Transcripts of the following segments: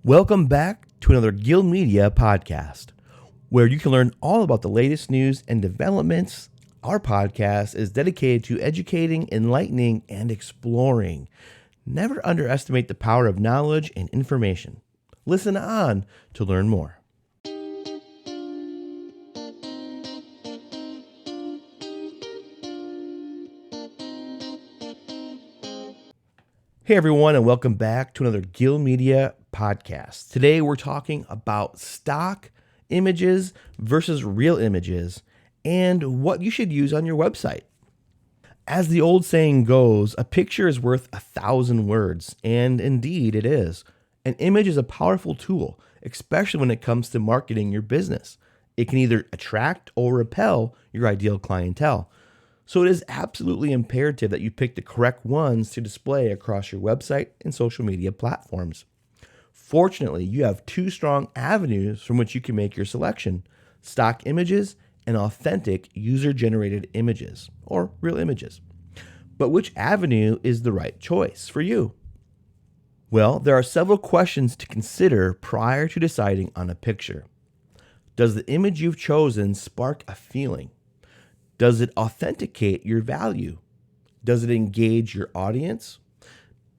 Welcome back to another Gilmedia podcast, where you can learn all about the latest news and developments. Our podcast is dedicated to educating, enlightening, and exploring. Never underestimate the power of knowledge and information. Listen on to learn more. Hey everyone, and welcome back to another Gilmedia podcast. Today we're talking about stock images versus real images and what you should use on your website. As the old saying goes, a picture is worth 1,000 words, and indeed it is. An image is a powerful tool, especially when it comes to marketing your business. It can either attract or repel your ideal clientele. So it is absolutely imperative that you pick the correct ones to display across your website and social media platforms. Fortunately, you have two strong avenues from which you can make your selection: stock images and authentic user-generated images, or real images. But which avenue is the right choice for you? Well, there are several questions to consider prior to deciding on a picture. Does the image you've chosen spark a feeling? Does it authenticate your value? Does it engage your audience?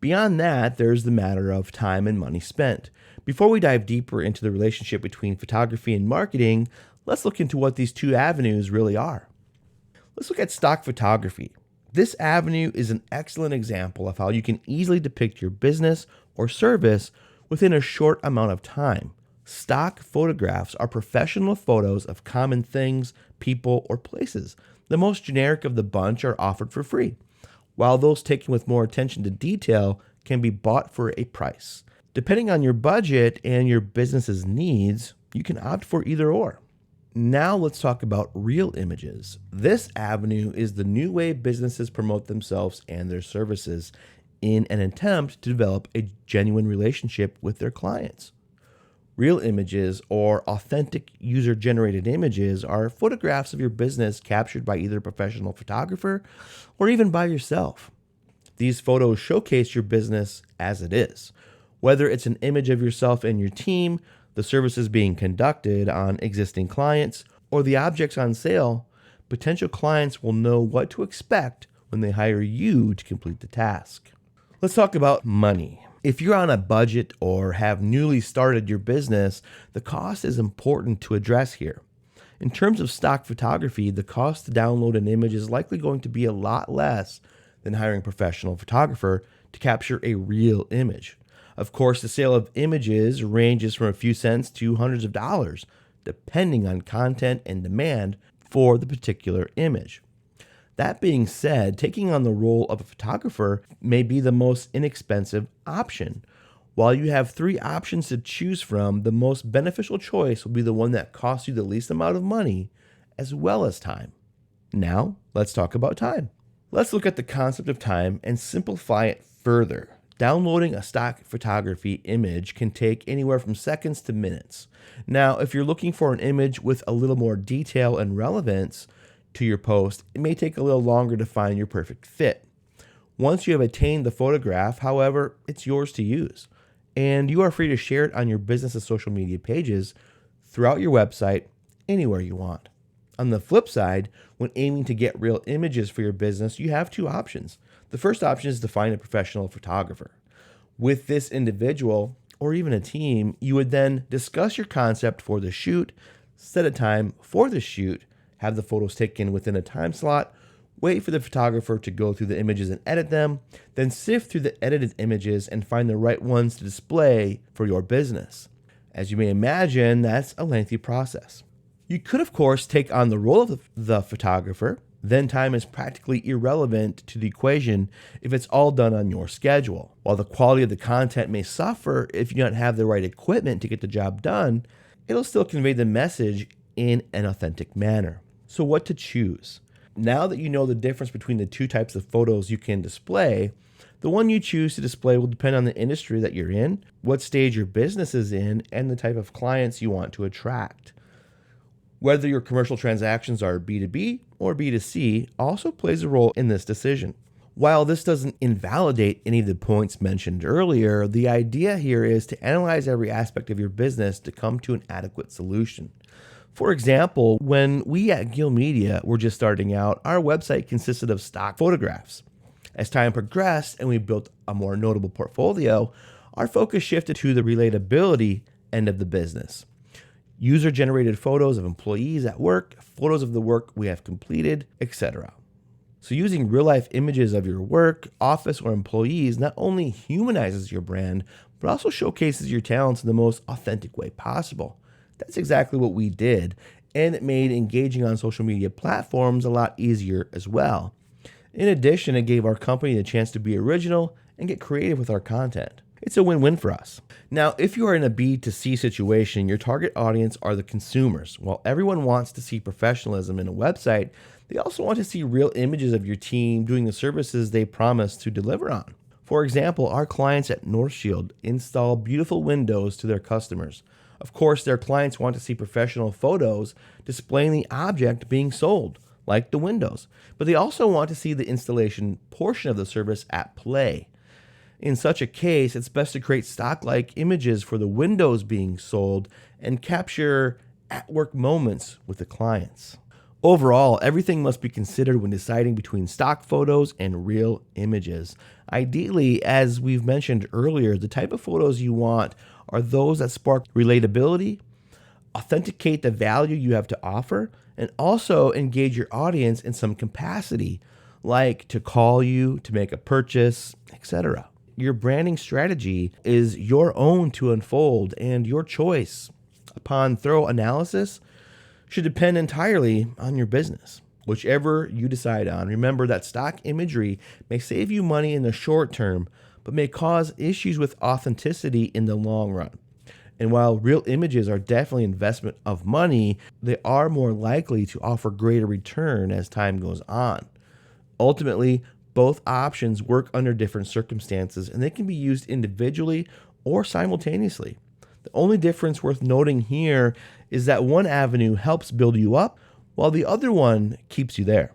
Beyond that, there's the matter of time and money spent. Before we dive deeper into the relationship between photography and marketing, let's look into what these two avenues really are. Let's look at stock photography. This avenue is an excellent example of how you can easily depict your business or service within a short amount of time. Stock photographs are professional photos of common things, people, or places. The most generic of the bunch are offered for free, while those taken with more attention to detail can be bought for a price. Depending on your budget and your business's needs, you can opt for either or. Now let's talk about real images. This avenue is the new way businesses promote themselves and their services in an attempt to develop a genuine relationship with their clients. Real images, or authentic user-generated images, are photographs of your business captured by either a professional photographer or even by yourself. These photos showcase your business as it is. Whether it's an image of yourself and your team, the services being conducted on existing clients, or the objects on sale, potential clients will know what to expect when they hire you to complete the task. Let's talk about money. If you're on a budget or have newly started your business, the cost is important to address here. In terms of stock photography, the cost to download an image is likely going to be a lot less than hiring a professional photographer to capture a real image. Of course, the sale of images ranges from a few cents to hundreds of dollars, depending on content and demand for the particular image. That being said, taking on the role of a photographer may be the most inexpensive option. While you have three options to choose from, the most beneficial choice will be the one that costs you the least amount of money as well as time. Now, let's talk about time. Let's look at the concept of time and simplify it further. Downloading a stock photography image can take anywhere from seconds to minutes. Now, if you're looking for an image with a little more detail and relevance to your post, it may take a little longer to find your perfect fit. Once you have attained the photograph, however, it's yours to use, and you are free to share it on your business's social media pages, throughout your website, anywhere you want. On the flip side, when aiming to get real images for your business, you have two options. The first option is to find a professional photographer. With this individual, or even a team, you would then discuss your concept for the shoot, set a time for the shoot, have the photos taken within a time slot, wait for the photographer to go through the images and edit them, then sift through the edited images and find the right ones to display for your business. As you may imagine, that's a lengthy process. You could, of course, take on the role of the photographer. Then time is practically irrelevant to the equation if it's all done on your schedule. While the quality of the content may suffer if you don't have the right equipment to get the job done, it'll still convey the message in an authentic manner. So what to choose? Now that you know the difference between the two types of photos you can display, the one you choose to display will depend on the industry that you're in, what stage your business is in, and the type of clients you want to attract. Whether your commercial transactions are B2B or B2C also plays a role in this decision. While this doesn't invalidate any of the points mentioned earlier, the idea here is to analyze every aspect of your business to come to an adequate solution. For example, when we at Gilmedia were just starting out, our website consisted of stock photographs. As time progressed and we built a more notable portfolio, our focus shifted to the relatability end of the business. User-generated photos of employees at work, photos of the work we have completed, etc. So using real-life images of your work, office, or employees not only humanizes your brand, but also showcases your talents in the most authentic way possible. That's exactly what we did, and it made engaging on social media platforms a lot easier as well. In addition, it gave our company the chance to be original and get creative with our content. It's a win-win for us. Now, if you are in a B2C situation, your target audience are the consumers. While everyone wants to see professionalism in a website, they also want to see real images of your team doing the services they promise to deliver on. For example, our clients at Northshield install beautiful windows to their customers. Of course, their clients want to see professional photos displaying the object being sold, like the windows, but they also want to see the installation portion of the service at play. In such a case, it's best to create stock-like images for the windows being sold and capture at-work moments with the clients. Overall, everything must be considered when deciding between stock photos and real images. Ideally, as we've mentioned earlier, the type of photos you want are those that spark relatability, authenticate the value you have to offer, and also engage your audience in some capacity, like to call you, to make a purchase, etc. Your branding strategy is your own to unfold, and your choice, upon thorough analysis, should depend entirely on your business. Whichever you decide on, remember that stock imagery may save you money in the short term, but may cause issues with authenticity in the long run. And while real images are definitely investment of money, they are more likely to offer greater return as time goes on. Ultimately, both options work under different circumstances, and they can be used individually or simultaneously. The only difference worth noting here is that one avenue helps build you up, while the other one keeps you there.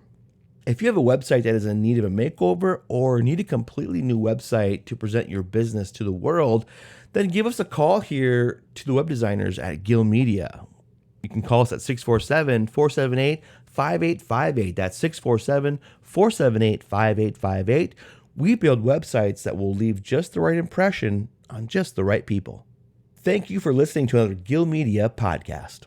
If you have a website that is in need of a makeover or need a completely new website to present your business to the world, then give us a call here to the web designers at Gilmedia. You can call us at 647-478-5858. That's 647-478-5858. We build websites that will leave just the right impression on just the right people. Thank you for listening to another Gilmedia podcast.